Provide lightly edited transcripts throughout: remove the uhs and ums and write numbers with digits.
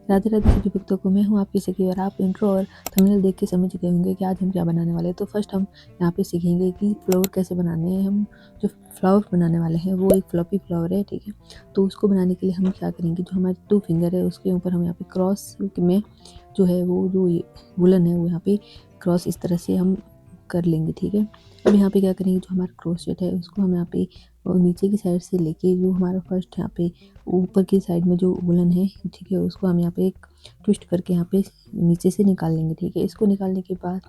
राधे राधे सभी भक्तों को, मैं हूँ आपकी सखी और आप इंट्रो और थंबनेल देख के समझ गए होंगे कि आज हम क्या बनाने वाले हैं। तो फर्स्ट हम यहाँ पे सीखेंगे कि फ्लावर कैसे बनाने हैं। हम जो फ्लावर बनाने वाले हैं वो एक फ्लॉपी फ्लावर है, ठीक है। तो उसको बनाने के लिए हम क्या करेंगे, जो हमारे 2 फिंगर है उसके ऊपर हम यहाँ पे क्रॉस में जो है वो जो वुलन है वो यहाँ पे क्रॉस इस तरह से हम कर लेंगे, ठीक है। अब यहाँ पे क्या करेंगे, जो हमारा क्रोशेट है उसको हम यहाँ पे नीचे की साइड से लेके जो हमारा फर्स्ट यहाँ पे ऊपर की साइड में जो वुलन है, ठीक है, उसको हम यहाँ पे एक ट्विस्ट करके यहाँ पे नीचे से निकाल लेंगे, ठीक है। इसको निकालने के बाद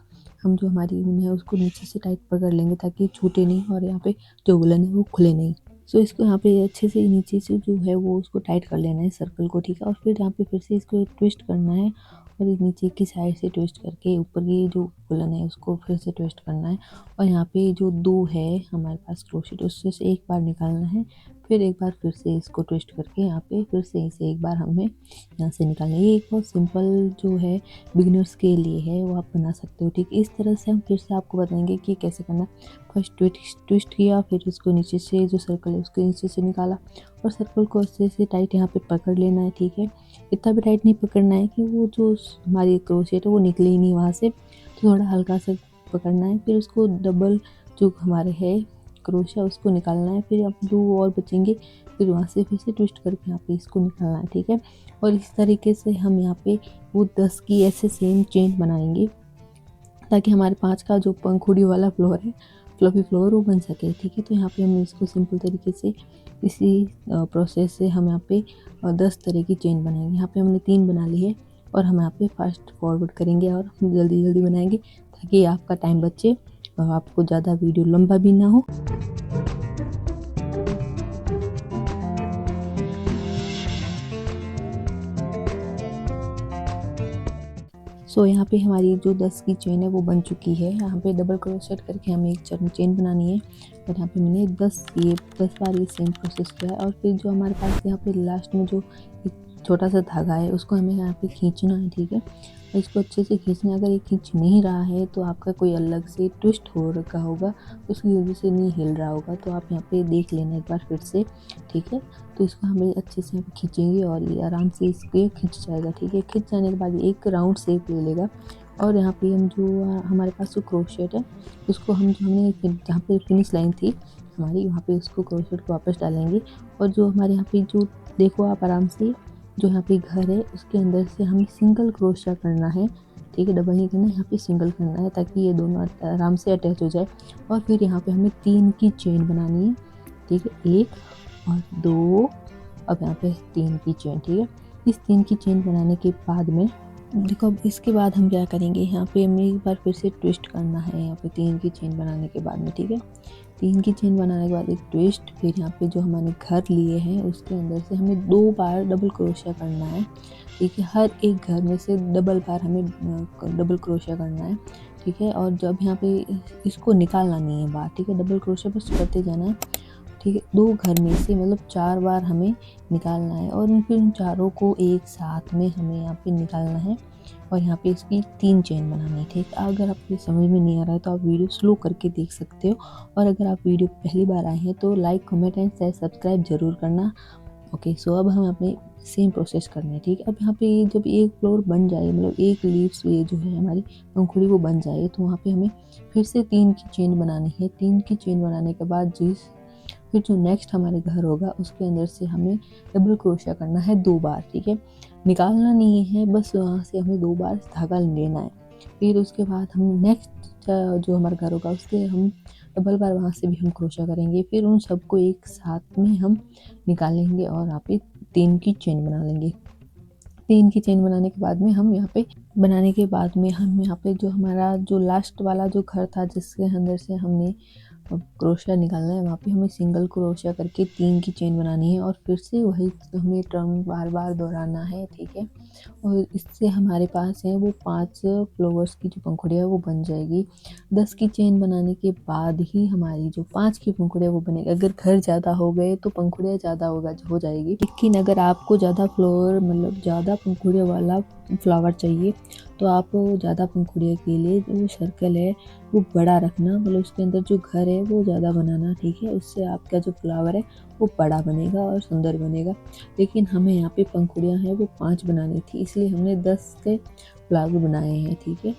हम जो हमारी ऊन है उसको नीचे से टाइट पकड़ लेंगे ताकि छूटे नहीं और यहाँ पे जो वुलन है वो खुले नहीं। सो इसको यहाँ पे अच्छे से नीचे से जो है वो उसको टाइट कर लेना है सर्कल को, ठीक है। और फिर यहाँ पे फिर से इसको ट्विस्ट करना है और इस नीचे की साइड से ट्विस्ट करके ऊपर की जो वुलन है उसको फिर से ट्विस्ट करना है। और यहाँ पे जो 2 है हमारे पास क्रोशेट उससे से एक बार निकालना है, फिर एक बार फिर से इसको ट्विस्ट करके यहाँ पे फिर से इसे एक बार हमें यहाँ से निकालना है। ये एक बहुत सिंपल जो है बिगिनर्स के लिए है, वो आप बना सकते हो, ठीक। इस तरह से हम फिर से आपको बताएंगे कि कैसे करना। फर्स्ट ट्विस्ट किया, फिर उसको नीचे से जो सर्कल है उसके नीचे से निकाला और सर्कल को अच्छे से टाइट यहाँ पे पकड़ लेना है, ठीक है। इतना भी टाइट नहीं पकड़ना है कि वो जो हमारी क्रोशेट है वो निकले ही नहीं वहाँ से, तो थोड़ा हल्का सा पकड़ना है। फिर उसको डबल जो हमारे है क्रोशा उसको निकालना है, फिर अब 2 और बचेंगे, फिर वहाँ से फिर से ट्विस्ट करके यहाँ पे इसको निकालना है, ठीक है। और इस तरीके से हम यहाँ पे वो 10 की ऐसे सेम चेन बनाएंगे ताकि हमारे 5 का जो पंखुड़ी वाला फ्लोर है, फ्लफी फ्लोर, वो बन सके, ठीक है। तो यहाँ पे हम इसको सिंपल तरीके से इसी प्रोसेस से हम यहाँ पे 10 तरह की चेन बनाएंगे। यहाँ पे हमने 3 बना ली है और हम यहाँ पे फास्ट फॉरवर्ड करेंगे और जल्दी जल्दी बनाएंगे ताकि आपका टाइम बचे और आपको ज़्यादा वीडियो लंबा भी ना हो। सो यहाँ पे हमारी जो 10 की चेन है वो बन चुकी है। यहाँ पे डबल क्रोशेट करके हमें एक चेन बनानी है और यहाँ पे मैंने 10 बार ये सेम प्रोसेस किया है। और फिर जो हमारे पास यहाँ पे लास्ट में जो एक छोटा सा धागा है उसको हमें यहाँ पे खींचना है, ठीक है। और इसको अच्छे से खींचना है। अगर ये खींच नहीं रहा है तो आपका कोई अलग से ट्विस्ट हो रखा होगा, उसकी वजह से नहीं हिल रहा होगा, तो आप यहाँ पे देख लेना एक बार फिर से, ठीक है। तो इसको हमें अच्छे से खींचेंगे और ये आराम से इसके खिंच जाएगा, ठीक है। खिंच जाने के बाद ये एक राउंड शेप ले लेगा और यहाँ पे हम जो हमारे पास जो क्रोशेट है उसको हम जो हमने जहाँ पे फिनिश लाइन थी हमारी, वहाँ पे उसको क्रोशेट को वापस डालेंगे। और जो हमारे यहाँ पे जो देखो आप आराम से जो यहाँ पे घर है उसके अंदर से हमें सिंगल क्रोशा करना है, ठीक है। डबल नहीं करना है, यहाँ पे सिंगल करना है ताकि ये दोनों आराम से अटैच हो जाए। और फिर यहाँ पे हमें 3 की चेन बनानी है, ठीक है, 1 और 2, अब यहाँ पे 3 की चेन, ठीक है। इस 3 की चेन बनाने के बाद में देखो, अब इसके बाद हम क्या करेंगे, यहाँ पे हमें एक बार फिर से ट्विस्ट करना है यहाँ पे 3 की चेन बनाने के बाद में, ठीक है। 3 की चेन बनाने के बाद एक ट्विस्ट, फिर यहाँ पे जो हमने घर लिए हैं उसके अंदर से हमें 2 बार डबल क्रोशिया करना है, ठीक है। हर एक घर में से डबल बार हमें डबल क्रोशिया करना है, ठीक है। और जब यहाँ पे इसको निकालना नहीं है बाहर, ठीक है, डबल क्रोशिया बस करते जाना है, ठीक है। 2 घर में से मतलब 4 बार हमें निकालना है और फिर उन चारों को एक साथ में हमें यहाँ पे निकालना है और यहाँ पे इसकी 3 चेन बनानी है, ठीक। अगर आपको समझ में नहीं आ रहा है तो आप वीडियो स्लो करके देख सकते हो। और अगर आप वीडियो पहली बार आए हैं तो like, comment and share subscribe जरूर करना। ओके, सो अब हम अपने सेम प्रोसेस करने हैं, ठीक है। अब यहाँ पे जब एक फ्लोर बन जाए, मतलब एक लीव्स ये जो है हमारी पंखुड़ी वो बन जाए, तो वहाँ पे हमें फिर से 3 की चेन बनानी है। 3 की चेन बनाने के बाद फिर जो नेक्स्ट हमारे घर होगा उसके अंदर से हमें डबल क्रोशिया करना है 2 बार, ठीक है। निकालना नहीं है, बस वहाँ से हमें 2 बार धागा लेना है। फिर उसके बाद हम नेक्स्ट जो हमारा घर होगा उसके हम डबल बार वहाँ से भी हम क्रोशिया करेंगे। फिर उन सबको एक साथ में हम निकालेंगे और यहाँ पे 3 की चेन बना लेंगे। 3 की चेन बनाने के बाद में हम यहाँ पे जो हमारा जो लास्ट वाला जो घर था जिसके अंदर से हमने क्रोशिया निकालना है, वहाँ पे हमें सिंगल क्रोशिया करके 3 की चेन बनानी है और फिर से वही हमें टर्न बार बार दोहराना है, ठीक है। और इससे हमारे पास है वो 5 फ्लावर्स की जो पंखुड़ियाँ वो बन जाएगी। 10 की चेन बनाने के बाद ही हमारी जो 5 की पंखुड़ियाँ वो बनेगी। अगर घर ज़्यादा हो गए तो पंखुड़ियाँ ज़्यादा हो जाएगी, लेकिन अगर आपको ज़्यादा फ्लावर मतलब ज़्यादा पंखुड़ियों वाला फ्लावर चाहिए तो आप ज़्यादा पंखुड़ियों के लिए जो सर्कल है वो बड़ा रखना, मतलब उसके अंदर जो घर है वो ज़्यादा बनाना, ठीक है। उससे आपका जो फ्लावर है वो बड़ा बनेगा और सुंदर बनेगा। लेकिन हमें यहाँ पे पंखुड़ियाँ हैं वो 5 बनानी थी, इसलिए हमने 10 के फ्लावर बनाए हैं, ठीक है।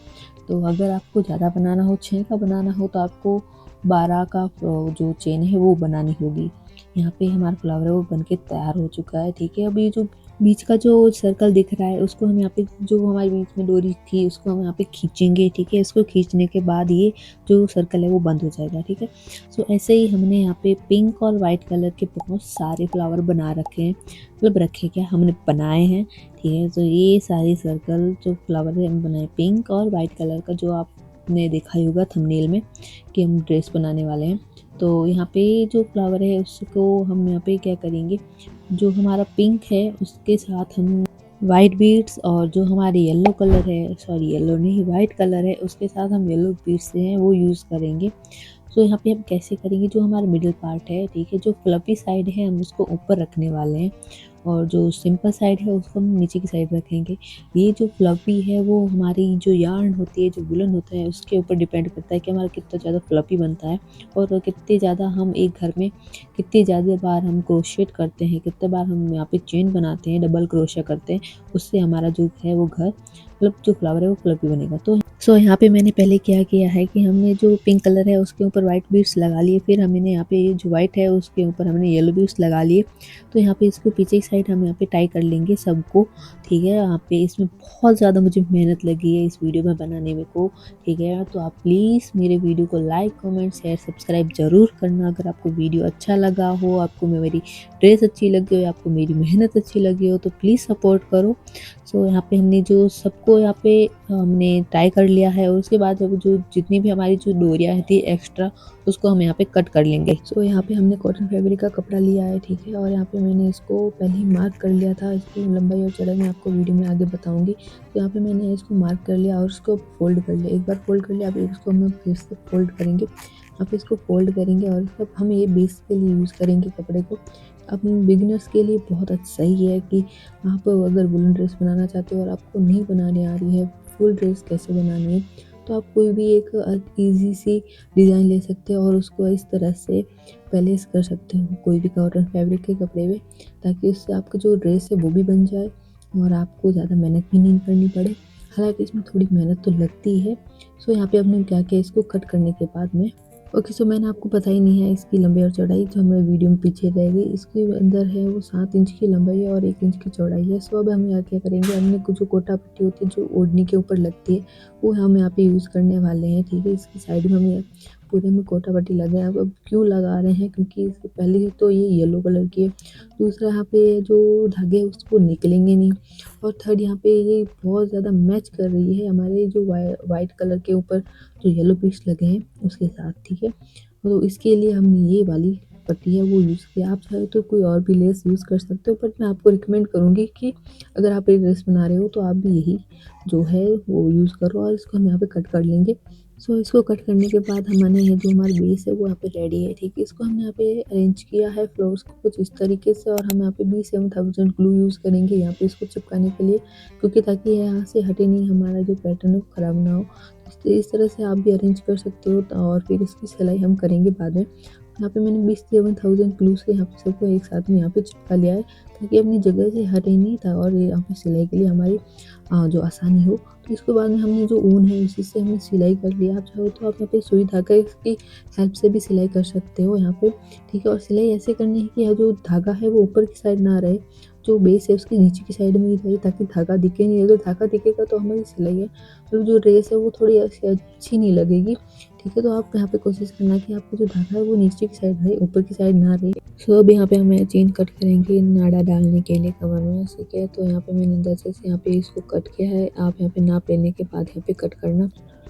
तो अगर आपको ज़्यादा बनाना हो, 6 का बनाना हो, तो आपको 12 का जो चेन है वो बनानी होगी। यहाँ पे हमारा फ्लावर है वो बनके तैयार हो चुका है, ठीक है। अब ये जो बीच का जो सर्कल दिख रहा है उसको हम यहाँ पे, जो हमारे बीच में डोरी थी उसको हम यहाँ पे खींचेंगे, ठीक है। इसको खींचने के बाद ये जो सर्कल है वो बंद हो जाएगा, ठीक है। सो ऐसे ही हमने यहाँ पे पिंक और वाइट कलर के बहुत सारे फ्लावर बना रखे हैं, मतलब रखे क्या, हमने बनाए हैं, ठीक है। तो ये सारे सर्कल जो फ्लावर है हम बनाए पिंक और वाइट कलर का, जो आपने देखा ही होगा थंबनेल में कि हम ड्रेस बनाने वाले हैं। तो यहाँ पे जो फ्लावर है उसको हम यहाँ पे क्या करेंगे, जो हमारा पिंक है उसके साथ हम वाइट बीड्स, और जो हमारी येलो कलर है, सॉरी येलो नहीं वाइट कलर है, उसके साथ हम येलो बीड्स हैं वो यूज़ करेंगे। तो यहाँ पे हम कैसे करेंगे, जो हमारा मिडिल पार्ट है, ठीक है, जो फ्लफी साइड है हम उसको ऊपर रखने वाले हैं और जो सिंपल साइड है उसको हम नीचे की साइड रखेंगे। ये जो फ्लफी है वो हमारी जो यार्न होती है, जो वुलन होता है, उसके ऊपर डिपेंड करता है कि हमारा कितना ज़्यादा फ्लफी बनता है और कितने ज़्यादा हम एक घर में कितनी ज़्यादा बार हम क्रोशेट करते हैं, कितने बार हम यहाँ पे चेन बनाते हैं, डबल क्रोशा करते हैं, उससे हमारा जो है वो घर, मतलब जो फ्लावर है वो फ्लफी बनेगा। तो यहाँ पे मैंने पहले क्या किया है कि हमने जो पिंक कलर है उसके ऊपर वाइट बीड्स लगा लिए, फिर हमने यहाँ पे जो वाइट है उसके ऊपर हमने येलो बीड्स लगा लिए। तो यहाँ पे इसको पीछे की साइड हम यहाँ पे टाई कर लेंगे सबको, ठीक है। यहाँ पे इसमें बहुत ज़्यादा मुझे मेहनत लगी है इस वीडियो में बनाने में को, ठीक है। तो आप प्लीज़ मेरे वीडियो को लाइक, कमेंट, शेयर, सब्सक्राइब ज़रूर करना। अगर आपको वीडियो अच्छा लगा हो, आपको मेरी ड्रेस अच्छी लगी हो, आपको मेरी मेहनत अच्छी लगी हो, तो प्लीज़ सपोर्ट करो। यहाँ पे हमने जो सबको यहाँ पे हमने ट्राई कर लिया है, और उसके बाद अब जो जितनी भी हमारी जो डोरियाँ थी एक्स्ट्रा उसको हम यहाँ पे कट कर लेंगे। यहाँ पे हमने कॉटन फैब्रिक का कपड़ा लिया है, ठीक है, और यहाँ पे मैंने इसको पहले ही मार्क कर लिया था। इसकी लंबाई और चौड़ाई मैं आपको वीडियो में आगे बताऊंगी। तो यहाँ पे मैंने इसको मार्क कर लिया और उसको फोल्ड कर लिया। एक बार फोल्ड कर लिया, अब इसको हम फिर से फोल्ड करेंगे। आप इसको फोल्ड करेंगे और इसको हम ये बेस के लिए यूज़ करेंगे कपड़े को। अब बिगिनर्स के लिए बहुत सही है कि आप अगर वुलन ड्रेस बनाना चाहते हो और आपको नहीं बनाने आ रही है फुल ड्रेस कैसे बनानी है, तो आप कोई भी एक ईजी सी डिज़ाइन ले सकते हो और उसको इस तरह से पैलेस कर सकते हो कोई भी कॉटन फैब्रिक के कपड़े में, ताकि उससे आपका जो ड्रेस है वो भी बन जाए और आपको ज़्यादा मेहनत भी नहीं करनी पड़े। हालांकि इसमें थोड़ी मेहनत तो लगती है। यहाँ पे हमने क्या किया, इसको कट करने के बाद में ओके, मैंने आपको पता ही नहीं है इसकी लंबाई और चौड़ाई, जो हमें वीडियो में पीछे रहेगी। इसके अंदर है वो 7 इंच की लंबाई है और 1 इंच की चौड़ाई है। अब हम यहाँ क्या करेंगे, हमने कुछ जो कोटा पट्टी होती है जो ओढ़नी के ऊपर लगती है वो हम यहाँ पे यूज़ करने वाले हैं, ठीक है। इसकी साइड में हम पूरे में कोटा पट्टी लगे। अब क्यों लगा रहे हैं, क्योंकि इससे पहले तो ये येलो कलर की है, दूसरा यहाँ पे जो धागे उसको निकलेंगे नहीं, और थर्ड यहाँ पे ये बहुत ज़्यादा मैच कर रही है हमारे जो वाइट कलर के ऊपर जो येलो पीस लगे हैं उसके साथ, ठीक है। तो इसके लिए हमने ये वाली पट्टी है वो यूज़ किया। आप चाहे तो कोई और भी लेस यूज़ कर सकते हो, बट मैं आपको रिकमेंड करूँगी कि अगर आप ये ड्रेस बना रहे हो तो आप भी यही जो है वो यूज़ करो। और इसको हम यहाँ पे कट कर लेंगे। इसको कट करने के बाद हमने ये जो हमारी बेस है वो यहाँ पे रेडी है, ठीक है। इसको हमने यहाँ पे अरेंज किया है फ्लावर्स को कुछ इस तरीके से, और हम यहाँ पे B7000 ग्लू यूज़ करेंगे यहाँ पे इसको चिपकाने के लिए, क्योंकि ताकि यहाँ से हटे नहीं, हमारा जो पैटर्न है वो ख़राब ना हो। तो इस तरह से आप भी अरेंज कर सकते हो, और फिर इसकी सिलाई हम करेंगे बाद में। यहाँ पे मैंने 27,000 ग्लू से यहाँ पे सबको एक साथ में यहाँ पे चिपका लिया है, ताकि अपनी जगह से हटे नहीं था और यहाँ पे सिलाई के लिए हमारी जो आसानी हो। तो इसके बाद में हमने जो ऊन है उसी से हमने सिलाई कर लिया। आप चाहो तो आप यहाँ पे सुई धागा की हेल्प से भी सिलाई कर सकते हो यहाँ पे, ठीक है। और सिलाई ऐसे करनी है कि यह जो धागा है वो ऊपर की साइड ना रहे, जो बेस है उसकी नीचे की साइड में ही रहे, ताकि धागा दिखे नहीं। अगर धागा दिखेगा तो हमारी सिलाई है मतलब जो ड्रेस है वो थोड़ी ऐसी अच्छी नहीं लगेगी, ठीक है। तो आप यहाँ पे कोशिश करना कि आपका जो धागा है वो नीचे की साइड रहे, ऊपर की साइड ना रहे। अब यहाँ पे हमें चेन कट करेंगे नाड़ा डालने के लिए कमर में, ठीक है। तो यहाँ पे मैंने अंदाजे से यहाँ पे इसको कट किया है। आप यहाँ पे नाप लेने के बाद यहाँ पे कट करना।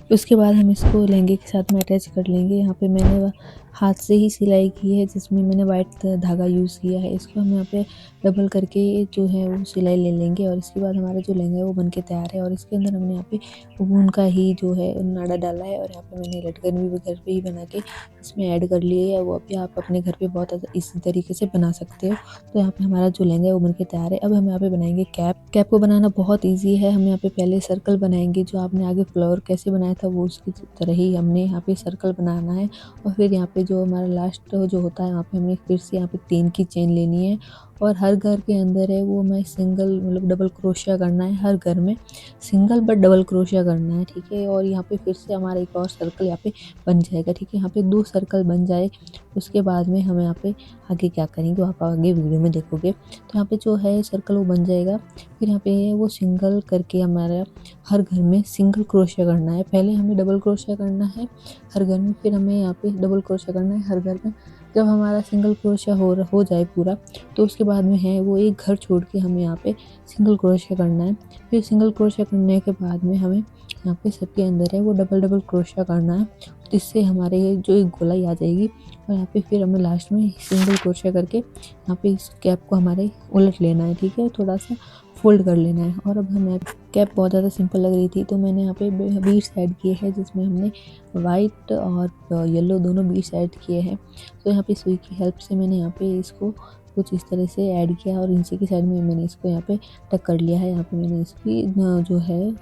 उसके बाद हम इसको लहंगे के साथ में अटैच कर लेंगे। यहाँ पे मैंने हाथ से ही सिलाई की है, जिसमें मैंने वाइट धागा यूज़ किया है। इसको हम यहाँ पे डबल करके जो है वो सिलाई ले लेंगे और इसके बाद हमारा जो लहंगा है वो बनके तैयार है। और इसके अंदर हमने यहाँ पे ऊन का ही जो है नाड़ा डाला है और यहाँ पे मैंने लटकन भी घर पे ही बना के इसमें ऐड कर लिए है। वो भी आप अपने घर पे बहुत इसी तरीके से बना सकते हो। तो यहाँ पे हमारा जो लहंगा है वो बनके तैयार है। अब हम यहाँ पे बनाएंगे कैप। कैप को बनाना बहुत ईजी है। हम यहाँ पे पहले सर्कल बनाएंगे, जो आपने आगे फ्लावर कैसे बनाया था वो उसकी तरह ही हमने यहाँ पे सर्कल बनाना है। और फिर यहाँ पे जो हमारा लास्ट जो होता है, वहाँ पे हमने फिर से यहाँ पे 3 की चेन लेनी है और हर घर के अंदर है वो हमें सिंगल मतलब डबल क्रोशिया करना है। हर घर में सिंगल बट डबल क्रोशिया करना है, ठीक है। और यहाँ पे फिर से हमारा एक और सर्कल यहाँ पे बन जाएगा, ठीक है। यहाँ पे 2 सर्कल बन जाए, उसके बाद में हम यहाँ पे आगे क्या करेंगे आप आगे वीडियो में देखोगे। तो यहाँ पे जो है सर्कल वो बन जाएगा। फिर यहाँ पे वो सिंगल करके हमारा हर घर में सिंगल क्रोशिया करना है। पहले हमें डबल क्रोशिया करना है हर घर में, फिर हमें यहाँ पे डबल क्रोशिया करना है हर घर में। जब हमारा सिंगल क्रोशिया हो जाए पूरा, तो उसके बाद में है वो एक घर छोड़ के हमें यहाँ पे सिंगल क्रोशिया करना है। फिर सिंगल क्रोशिया करने के बाद में हमें यहाँ पे सबके अंदर है वो डबल डबल क्रोशिया करना है, जिससे हमारे जो एक गोलाई आ जाएगी। और यहाँ पे फिर हमें लास्ट में सिंगल क्रोशिया करके यहाँ पे इस कैप को हमारे उलट लेना है, ठीक है, थोड़ा सा फोल्ड कर लेना है। और अब हमें कैप बहुत ज़्यादा सिंपल लग रही थी, तो मैंने यहाँ पे बीड्स ऐड किए हैं, जिसमें हमने वाइट और येलो दोनों बीड्स ऐड किए हैं। तो यहाँ पे सुई की हेल्प से मैंने यहाँ पे इसको कुछ इस तरह से ऐड किया और नीचे की साइड में मैंने इसको यहाँ पे टक कर लिया है। यहाँ पे मैंने इसकी जो है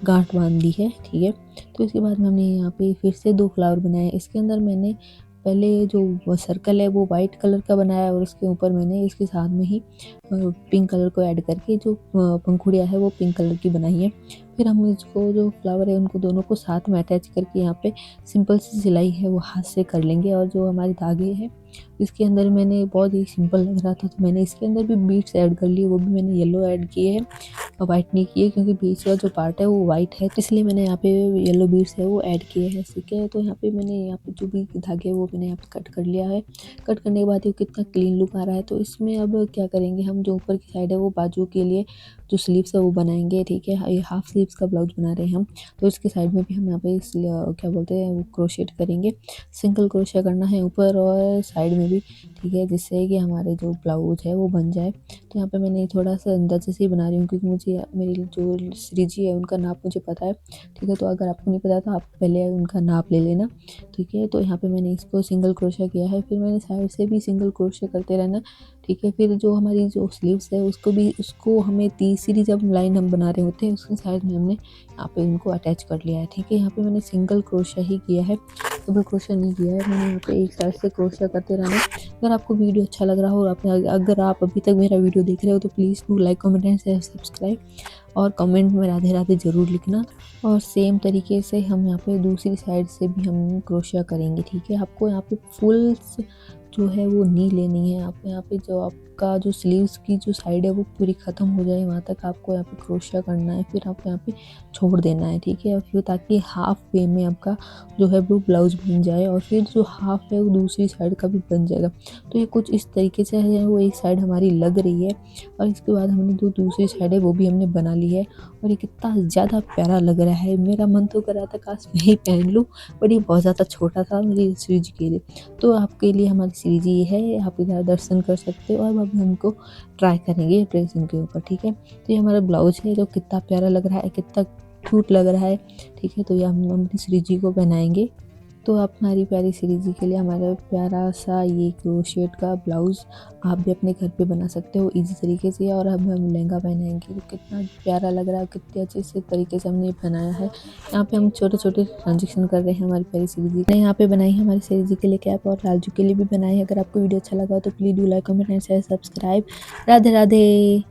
गांठ बांध दी है, ठीक है। तो इसके बाद में हमने यहाँ पे फिर से 2 फ्लावर बनाए। इसके अंदर मैंने पहले जो सर्कल है वो वाइट कलर का बनाया और उसके ऊपर मैंने इसके साथ में ही पिंक कलर को ऐड करके जो पंखुड़ियाँ है वो पिंक कलर की बनाई है। फिर हम इसको जो फ्लावर है उनको दोनों को साथ में अटैच करके यहाँ पे सिंपल सी सिलाई है वो हाथ से कर लेंगे। और जो हमारे धागे हैं इसके अंदर मैंने बहुत ही सिंपल लग रहा था, तो मैंने इसके अंदर भी बीड्स ऐड कर लिए, वो भी मैंने येलो ऐड किए हैं और वाइट नहीं किए, क्योंकि बीच का जो पार्ट है वो वाइट है, इसलिए मैंने यहाँ पे येलो बीड्स है वो ऐड किए हैं, ठीक है। तो यहाँ पे मैंने यहाँ पे जो भी धागे है वो मैंने यहाँ पे कट कर लिया है। कट करने के बाद ये कितना क्लीन लुक आ रहा है। तो इसमें अब क्या करेंगे, हम जो ऊपर की साइड है वो बाजू के लिए जो स्लीव्स है वो बनाएंगे, ठीक है। ये हाफ स्लीव्स का ब्लाउज बना रहे हैं हम, तो इसके साइड में भी हम यहाँ पे क्या बोलते हैं वो क्रोशेट करेंगे। सिंगल क्रोशिया करना है ऊपर और साइड में भी, ठीक है, जिससे कि हमारे जो ब्लाउज है वो बन जाए। तो यहाँ पे मैंने थोड़ा सा अंदाजे से ही बना रही हूँ, क्योंकि मुझे मेरी जो श्रीजी है उनका नाप मुझे पता है, ठीक है। तो अगर आपको नहीं पता तो आप पहले उनका नाप ले लेना, ठीक है। तो यहाँ पे मैंने इसको सिंगल क्रोशिया किया है, फिर मैंने साइड से भी सिंगल क्रोशिया करते रहना, ठीक है। फिर जो हमारी जो स्लीव्स है उसको हमें तीसरी जब लाइन हम बना रहे होते हैं उसके साइड में हमने यहाँ पे उनको अटैच कर लिया है, ठीक है। यहाँ पे मैंने सिंगल क्रोशिया ही किया है, डबल क्रोशिया नहीं किया है। मैंने यहाँ पे एक साइड से क्रोशिया करते रहना। अगर आपको वीडियो अच्छा लग रहा हो और अगर आप अभी तक मेरा वीडियो देख रहे हो तो please do like comment and share subscribe, और कमेंट में राधे राधे ज़रूर लिखना। और सेम तरीके से हम यहाँ पे दूसरी साइड से भी हम क्रोशिया करेंगे, ठीक है। आपको यहाँ पे फुल जो है वो नी लेनी है। आप यहाँ पे जो आपका जो स्लीव्स की जो साइड है वो पूरी ख़त्म हो जाए वहाँ तक आपको यहाँ पे क्रोशिया करना है, फिर आपको यहाँ पे छोड़ देना है, ठीक है। फिर ताकि हाफ वे में आपका जो है वो ब्लाउज बन जाए और फिर जो हाफ है वो दूसरी साइड का भी बन जाएगा। तो ये कुछ इस तरीके से है, वो एक साइड हमारी लग रही है और इसके बाद हमने जो दूसरी साइड है वो भी हमने बना ली है। और ये कितना ज़्यादा प्यारा लग रहा है, मेरा मन तो कर रहा था काश मैं ही पहन लूँ, बट ये बहुत ज़्यादा छोटा था मेरी श्रीजी के लिए। तो आपके लिए हमारी श्रीजी ये है, आप इधर दर्शन कर सकते हो। और अब हमको ट्राई करेंगे ड्रेस इनके ऊपर, ठीक है। तो ये हमारा ब्लाउज है जो कितना प्यारा लग रहा है, कितना क्यूट लग रहा है, ठीक है। तो ये हम अपनी श्रीजी को पहनाएंगे। तो आप हमारी प्यारी श्रीजी के लिए हमारा प्यारा सा ये क्रोशेट का ब्लाउज़ आप भी अपने घर पे बना सकते हो इजी तरीके से। और अब हम लहंगा पहनाएंगे, तो कितना प्यारा लग रहा है, कितने अच्छे से तरीके से हमने बनाया है। यहाँ पे हम छोटे छोटे ट्रांजेक्शन कर रहे हैं हमारी प्यारी श्रीजी ने यहाँ पे बनाई है हमारी श्रीजी के लिए कैप, और लालजू के लिए भी बनाई है। अगर आपको वीडियो अच्छा लगा हो तो please do like comment and share subscribe. Radhe Radhe.